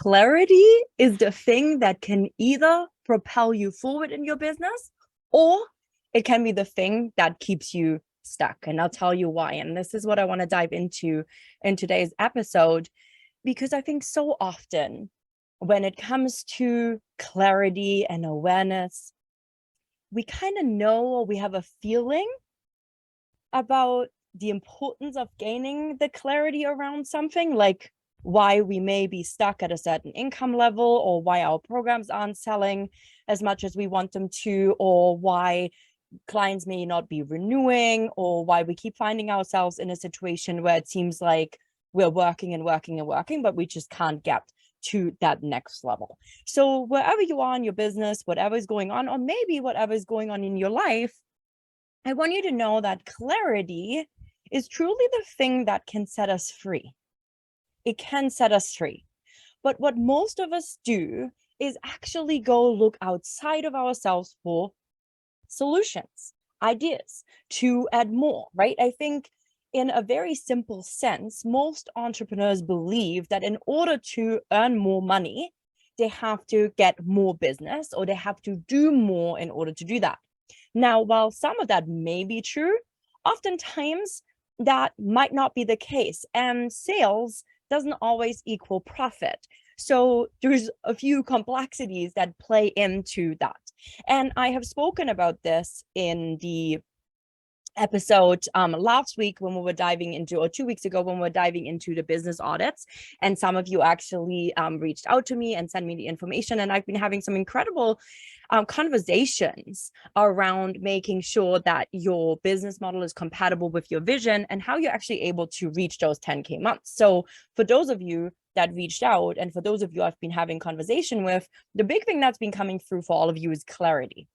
clarity is the thing that can either propel you forward in your business, or it can be the thing that keeps you stuck. And I'll tell you why. And this is what I want to dive into in today's episode, because I think so often when it comes to clarity and awareness, we kind of know, or we have a feeling about the importance of gaining the clarity around something, like why we may be stuck at a certain income level, or why our programs aren't selling as much as we want them to, or why clients may not be renewing, or why we keep finding ourselves in a situation where it seems like we're working and working and working, but we just can't get to that next level. So wherever you are in your business, whatever is going on, or maybe whatever is going on in your life, I want you to know that clarity is truly the thing that can set us free. It can set us free. But what most of us do is actually go look outside of ourselves for solutions, ideas to add more, right? I think in a very simple sense, most entrepreneurs believe that in order to earn more money, they have to get more business, or they have to do more in order to do that. Now, while some of that may be true, oftentimes that might not be the case, and sales doesn't always equal profit. So there's a few complexities that play into that. And I have spoken about this in the episode last week when we were diving into, or 2 weeks ago when we were diving into the business audits, and some of you actually reached out to me and sent me the information, and I've been having some incredible conversations around making sure that your business model is compatible with your vision and how you're actually able to reach those 10K months. So for those of you that reached out, and for those of you I've been having conversation with, the big thing that's been coming through for all of you is clarity.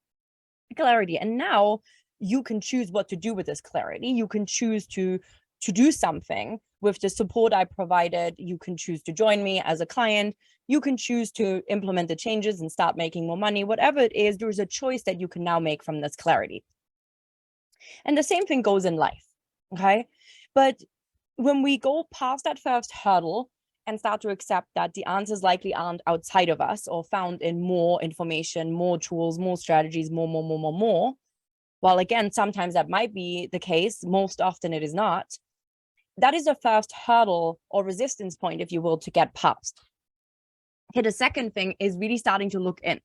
And now you can choose what to do with this clarity. You can choose to do something with the support I provided. You can choose to join me as a client. You can choose to implement the changes and start making more money. Whatever it is, there's a choice that you can now make from this clarity. And the same thing goes in life, okay? But when we go past that first hurdle and start to accept that the answers likely aren't outside of us, or found in more information, more tools, more strategies, more, while again, sometimes that might be the case, most often it is not. That is the first hurdle or resistance point, if you will, to get past. Okay, the second thing is really starting to look in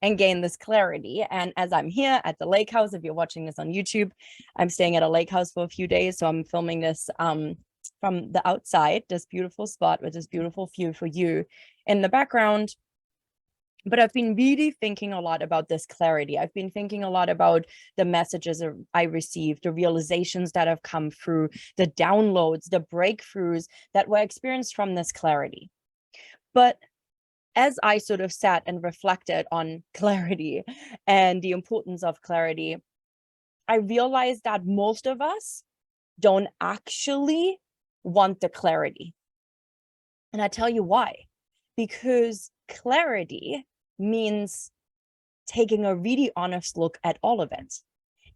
and gain this clarity. And as I'm here at the lake house, if you're watching this on YouTube, I'm staying at a lake house for a few days. So I'm filming this from the outside, this beautiful spot with this beautiful view for you in the background. But I've been really thinking a lot about this clarity. I've been thinking a lot about the messages I received, the realizations that have come through, the downloads, the breakthroughs that were experienced from this clarity. But as I sort of sat and reflected on clarity and the importance of clarity, I realized that most of us don't actually want the clarity. And I tell you why. Because clarity means taking a really honest look at all of it.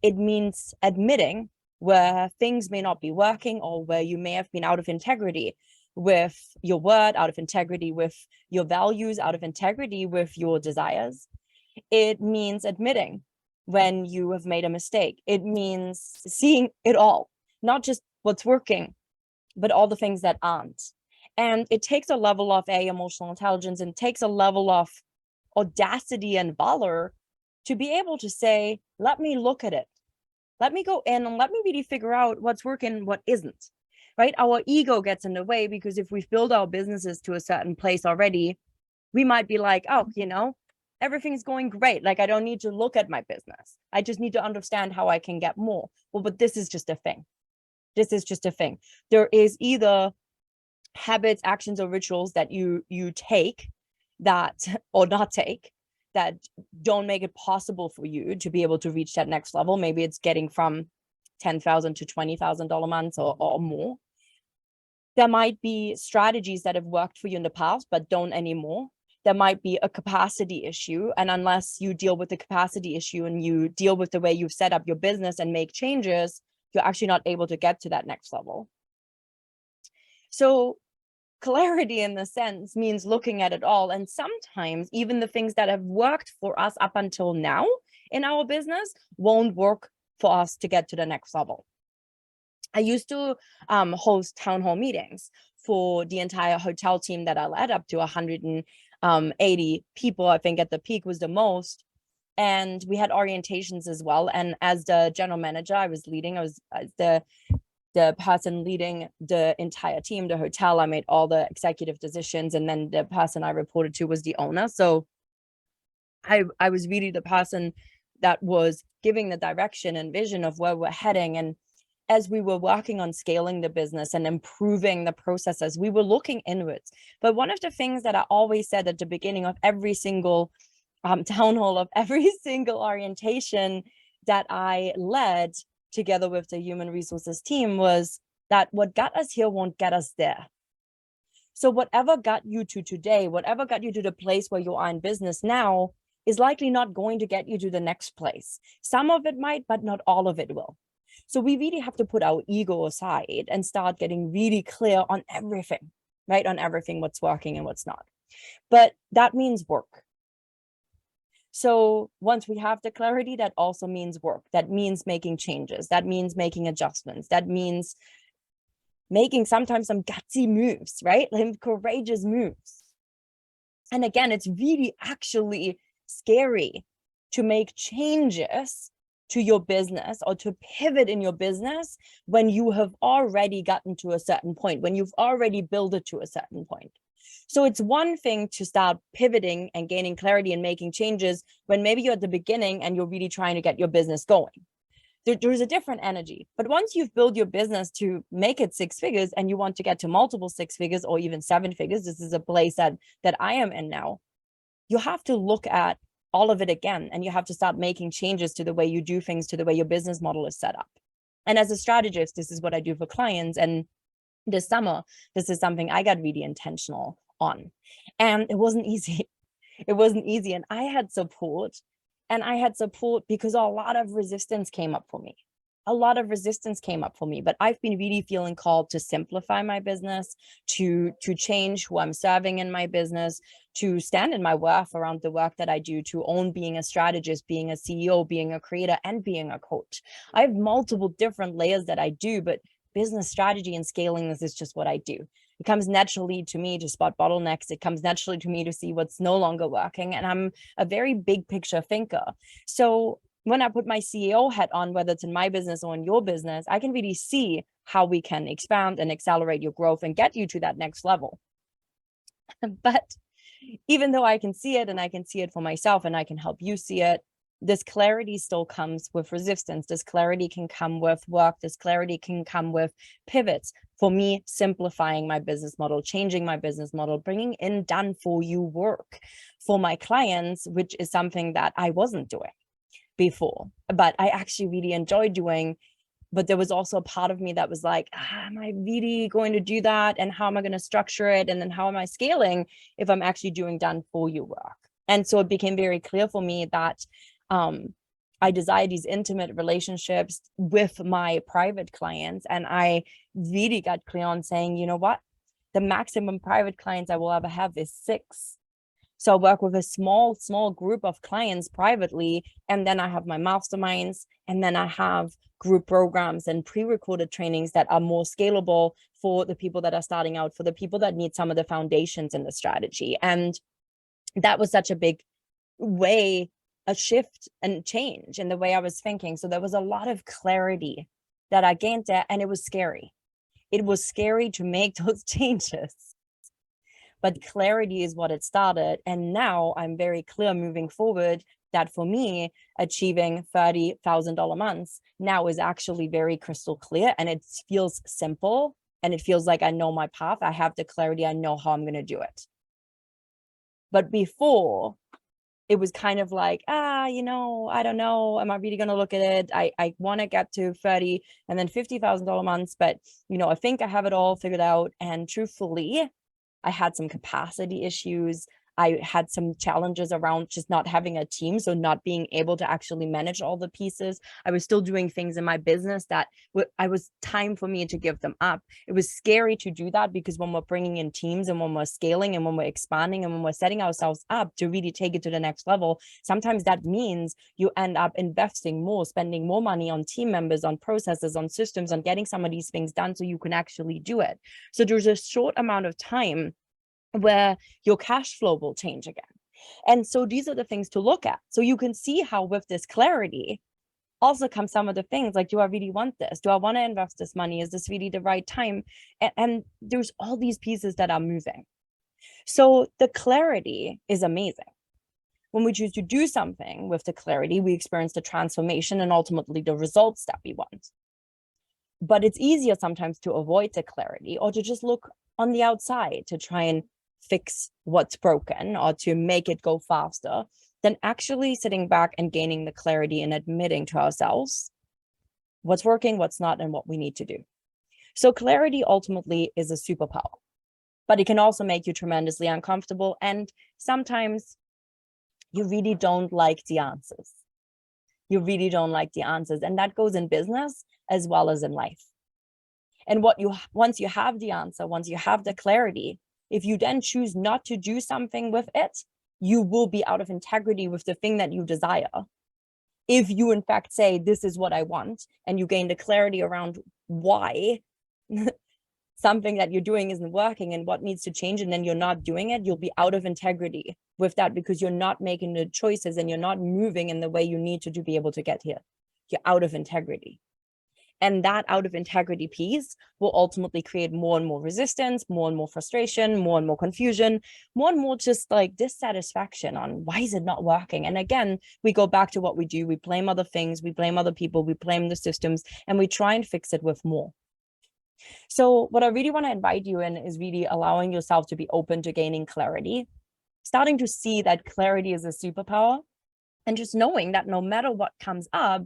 It means admitting where things may not be working, or where you may have been out of integrity with your word, out of integrity with your values, out of integrity with your desires. It means admitting when you have made a mistake. It means seeing it all, not just what's working, but all the things that aren't. And it takes a level of emotional intelligence, and takes a level of audacity and valor to be able to say, let me look at it. Let me go in and let me really figure out what's working, what isn't, right? Our ego gets in the way, because if we've built our businesses to a certain place already, we might be like, oh, everything's going great. Like, I don't need to look at my business. I just need to understand how I can get more. Well, but this is just a thing. This is just a thing. There is either habits, actions, or rituals that you take that, or not take, that don't make it possible for you to be able to reach that next level. Maybe it's getting from $10,000 to $20,000 a month or more. There might be strategies that have worked for you in the past but don't anymore. There might be a capacity issue, and unless you deal with the capacity issue and you deal with the way you've set up your business and make changes, you're actually not able to get to that next level. So clarity in the sense means looking at it all. And sometimes even the things that have worked for us up until now in our business won't work for us to get to the next level. I used to host town hall meetings for the entire hotel team that I led, up to 180 people. I think at the peak was the most. And we had orientations as well. And as the general manager, I was the person leading the entire team, the hotel. I made all the executive decisions, and then the person I reported to was the owner. So I was really the person that was giving the direction and vision of where we're heading. And as we were working on scaling the business and improving the processes, we were looking inwards. But one of the things that I always said at the beginning of every single town hall, of every single orientation that I led together with the human resources team, was that what got us here won't get us there. So whatever got you to today, whatever got you to the place where you are in business now, is likely not going to get you to the next place. Some of it might, but not all of it will. So we really have to put our ego aside and start getting really clear on everything, right? On everything, what's working and what's not. But that means work. So once we have the clarity, that also means work. That means making changes. That means making adjustments. That means making sometimes some gutsy moves, right? Like courageous moves. And again, it's really actually scary to make changes to your business or to pivot in your business when you have already gotten to a certain point, when you've already built it to a certain point. So it's one thing to start pivoting and gaining clarity and making changes when maybe you're at the beginning and you're really trying to get your business going. There's a different energy. But once you've built your business to make it 6 figures and you want to get to multiple 6 figures or even 7 figures, this is a place that I am in now, you have to look at all of it again, and you have to start making changes to the way you do things, to the way your business model is set up. And as a strategist, this is what I do for clients. And this summer, this is something I got really intentional on. And it wasn't easy. It wasn't easy. And I had support. And I had support because a lot of resistance came up for me. A lot of resistance came up for me, but I've been really feeling called to simplify my business, to change who I'm serving in my business, to stand in my worth around the work that I do, to own being a strategist, being a CEO, being a creator, and being a coach. I have multiple different layers that I do, but business strategy and scaling this is just what I do. It comes naturally to me to spot bottlenecks. It comes naturally to me to see what's no longer working. And I'm a very big picture thinker. So when I put my CEO hat on, whether it's in my business or in your business, I can really see how we can expand and accelerate your growth and get you to that next level. But even though I can see it and I can see it for myself and I can help you see it, this clarity still comes with resistance. This clarity can come with work. This clarity can come with pivots. For me, simplifying my business model, changing my business model, bringing in done for you work for my clients, which is something that I wasn't doing before, but I actually really enjoyed doing. But there was also a part of me that was like, am I really going to do that? And how am I going to structure it? And then how am I scaling if I'm actually doing done for you work? And so it became very clear for me that I desire these intimate relationships with my private clients. And I really got clear on saying, you know what? The maximum private clients I will ever have is 6. So I work with a small group of clients privately, and then I have my masterminds, and then I have group programs and pre-recorded trainings that are more scalable for the people that are starting out, for the people that need some of the foundations in the strategy. And that was such a big way, a shift and change in the way I was thinking. So there was a lot of clarity that I gained there, and it was scary. It was scary to make those changes. But clarity is what it started. And now I'm very clear moving forward that for me, achieving $30,000 months now is actually very crystal clear, and it feels simple, and it feels like I know my path. I have the clarity. I know how I'm going to do it. But before, it was kind of like, I don't know. Am I really going to look at it? I want to get to 30 and then $50,000 months, but, I think I have it all figured out. And truthfully, I had some capacity issues. I had some challenges around just not having a team, so not being able to actually manage all the pieces. I was still doing things in my business that I was time for me to give them up. It was scary to do that because when we're bringing in teams and when we're scaling and when we're expanding and when we're setting ourselves up to really take it to the next level, sometimes that means you end up investing more, spending more money on team members, on processes, on systems, on getting some of these things done so you can actually do it. So there's a short amount of time where your cash flow will change again. And so these are the things to look at. So you can see how with this clarity also comes some of the things like, do I really want this? Do I want to invest this money? Is this really the right time? And there's all these pieces that are moving. So the clarity is amazing. When we choose to do something with the clarity, we experience the transformation and ultimately the results that we want. But it's easier sometimes to avoid the clarity or to just look on the outside to try and fix what's broken or to make it go faster than actually sitting back and gaining the clarity and admitting to ourselves what's working, what's not, and what we need to do. So clarity ultimately is a superpower, but it can also make you tremendously uncomfortable. And sometimes you really don't like the answers. You really don't like the answers. And that goes in business as well as in life. And once you have the answer, once you have the clarity, if you then choose not to do something with it, you will be out of integrity with the thing that you desire. If you in fact say, this is what I want, and you gain the clarity around why something that you're doing isn't working and what needs to change, and then you're not doing it, you'll be out of integrity with that because you're not making the choices and you're not moving in the way you need to be able to get here. You're out of integrity. And that out of integrity piece will ultimately create more and more resistance, more and more frustration, more and more confusion, more and more just like dissatisfaction on why is it not working? And again, we go back to what we do. We blame other things, we blame other people, we blame the systems, and we try and fix it with more. So what I really want to invite you in is really allowing yourself to be open to gaining clarity, starting to see that clarity is a superpower, and just knowing that no matter what comes up,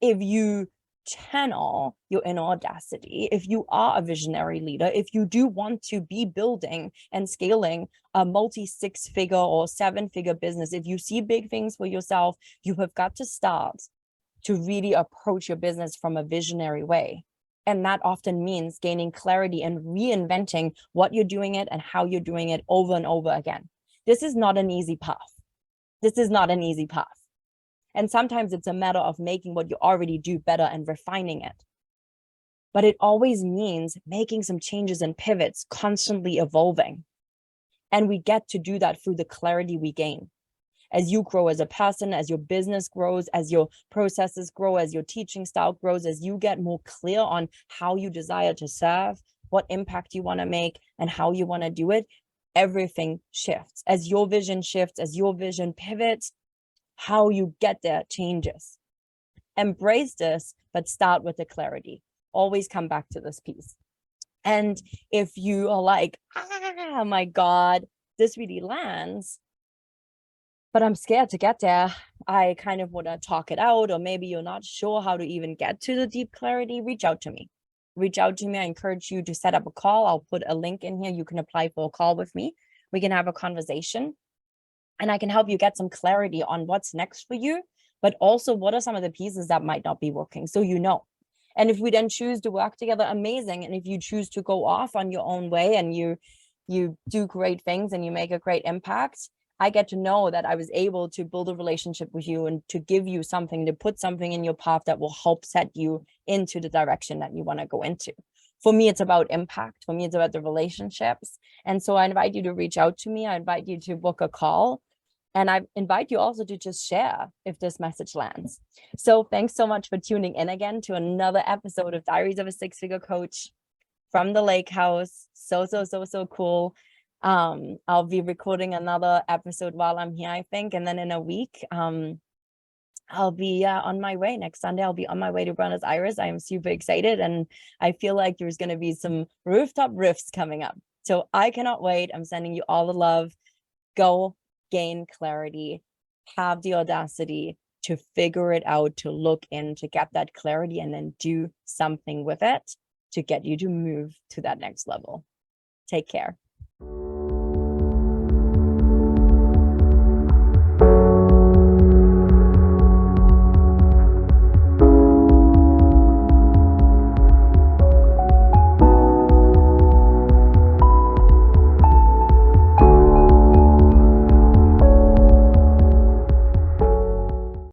if you channel your inner audacity, if you are a visionary leader, if you do want to be building and scaling a multi-6-figure or 7-figure business, if you see big things for yourself, you have got to start to really approach your business from a visionary way. And that often means gaining clarity and reinventing what you're doing it and how you're doing it over and over again. This is not an easy path. This is not an easy path. And sometimes it's a matter of making what you already do better and refining it. But it always means making some changes and pivots, constantly evolving. And we get to do that through the clarity we gain. As you grow as a person, as your business grows, as your processes grow, as your teaching style grows, as you get more clear on how you desire to serve, what impact you want to make, and how you want to do it, everything shifts. As your vision shifts, as your vision pivots, how you get there changes. Embrace this, but start with the clarity. Always come back to this piece. And if you are like, oh my God, this really lands, but I'm scared to get there, I kind of want to talk it out, or maybe you're not sure how to even get to the deep clarity, reach out to me. Reach out to me. I encourage you to set up a call. I'll put a link in here. You can apply for a call with me. We can have a conversation. And I can help you get some clarity on what's next for you, but also what are some of the pieces that might not be working, so you know. And if we then choose to work together, amazing. And if you choose to go off on your own way and you do great things and you make a great impact, I get to know that I was able to build a relationship with you and to give you something, to put something in your path that will help set you into the direction that you want to go into. For me, it's about impact. For me, it's about the relationships. And so I invite you to reach out to me. I invite you to book a call. And I invite you also to just share if this message lands. So thanks so much for tuning in again to another episode of Diaries of a Six-Figure Coach from the Lake House. So cool. I'll be recording another episode while I'm here, I think. And then in a week, I'll be on my way. Next Sunday, I'll be on my way to Buenos Aires. I am super excited. And I feel like there's going to be some rooftop riffs coming up. So I cannot wait. I'm sending you all the love. Go gain clarity, have the audacity to figure it out, to look in, to get that clarity, and then do something with it to get you to move to that next level. Take care.